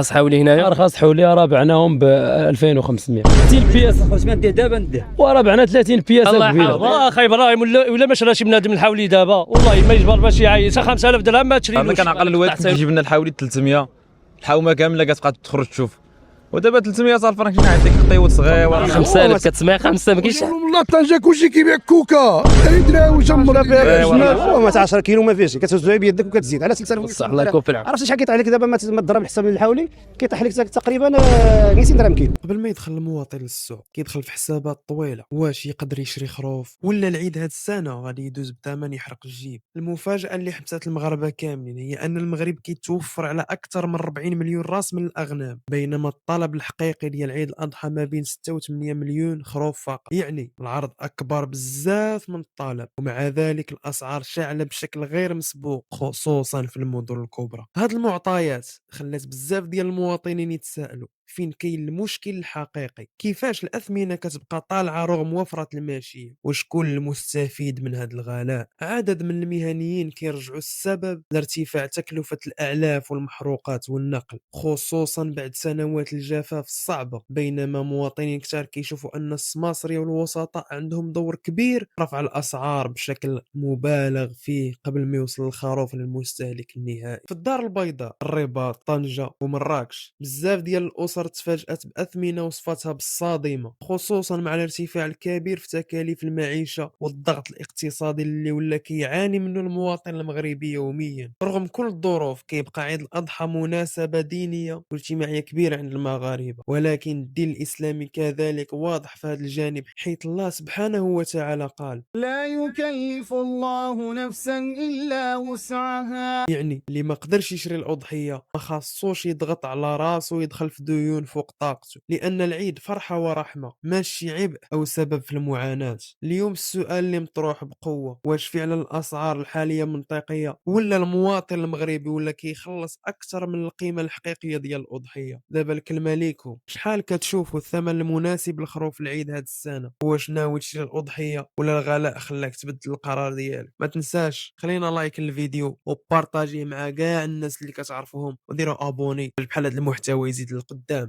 ارخص حولي هنايا ارخص حولي راه بعناهم ب 2500 30 بياس واش ما ندير دابا ندير وراه بعنا 30 بياس الله كبيره. يحفظك اخي ابراهيم ولا ما شراش بنادم الحولي دابا والله ما يجبر باش يعيش 5000 درهم ما تشريلوش. انا كنعقل الواد كنت يجيب لنا الحاولي 300 الحومه كامله كتبقى تخرج تشوف، ودابا 300 الف كنت نعطيك قطيوط صغير 5000 كتسمع 5 ما كاينش. والله طنجة كلشي كيبيع كوكا درهم وشمر فيها ما 10 كيلو ما فيهش كتهزها بيدك وكتزيد على 6000. بصح الله يكون العون. عرفتي شحال كيطيح لك دابا ما تضرب حساب الحولي كيطيح لك تقريبا 200 درهم كيلو. قبل ما يدخل المواطن للسوق كيدخل في حسابات طويله، واش يقدر يشري خروف ولا العيد هاد السنه غادي يدوز بثمن يحرق الجيب. المفاجاه اللي حبست المغاربه كاملين هي ان المغرب كيتوفر على اكثر من 40 مليون راس من الاغنام، بينما الطلب الحقيقي ديال عيد الاضحى ما بين 6 و 8 مليون خروف فقط. يعني العرض اكبر بزاف من الطلب، ومع ذلك الاسعار شاعله بشكل غير مسبوق خصوصا في المدن الكبرى. هاد المعطيات خلات بزاف ديال المواطنين يتساءلوا فين كاين المشكل الحقيقي، كيفاش الاثمنه كتبقى طالعه رغم وفره الماشيه، وشكون المستفيد من هذا الغلاء. عدد من المهنيين كيرجعوا السبب لارتفاع تكلفه الاعلاف والمحروقات والنقل خصوصا بعد سنوات الجفاف الصعبه، بينما مواطنين كثار كيشوفوا ان السماسريه والوسطاء عندهم دور كبير رفع الاسعار بشكل مبالغ فيه قبل ما يوصل الخروف للمستهلك النهائي. في الدار البيضاء، الرباط، طنجه ومراكش بزاف ديال الاسر تفاجات باثمنه وصفتها بالصادمه، خصوصا مع الارتفاع الكبير في تكاليف المعيشه والضغط الاقتصادي اللي ولا كيعاني منه المواطن المغربي يوميا. رغم كل الظروف كيبقى عيد الاضحى مناسبه دينيه واجتماعيه كبيره عند المغاربه، ولكن الدين الاسلامي كذلك واضح في هذا الجانب، حيث الله سبحانه وتعالى قال: لا يكلف الله نفسا إلا وسعها. يعني اللي ما قدرش يشري الأضحية ما خاصوش يضغط على راسه ويدخل في ديون فوق طاقته، لأن العيد فرحة ورحمة ماشي عبء أو سبب في المعاناة. اليوم السؤال اللي مطروح بقوة: واش فعلا الأسعار الحالية منطقية، ولا المواطن المغربي ولا كيخلص أكثر من القيمة الحقيقية ديال الأضحية؟ دابا الكلمة ليكم، شحال كتشوفوا الثمن المناسب لخروف العيد هاد السنة؟ واش ناوي تشري الأضحية ولا الغلاء خلاك تبدل القرار ديالك؟ ما تنساش خلينا لايك الفيديو وبارطاجيه مع كاع الناس اللي كتعرفوهم، وديروا ابوني بحال هذا المحتوى يزيد للقدام.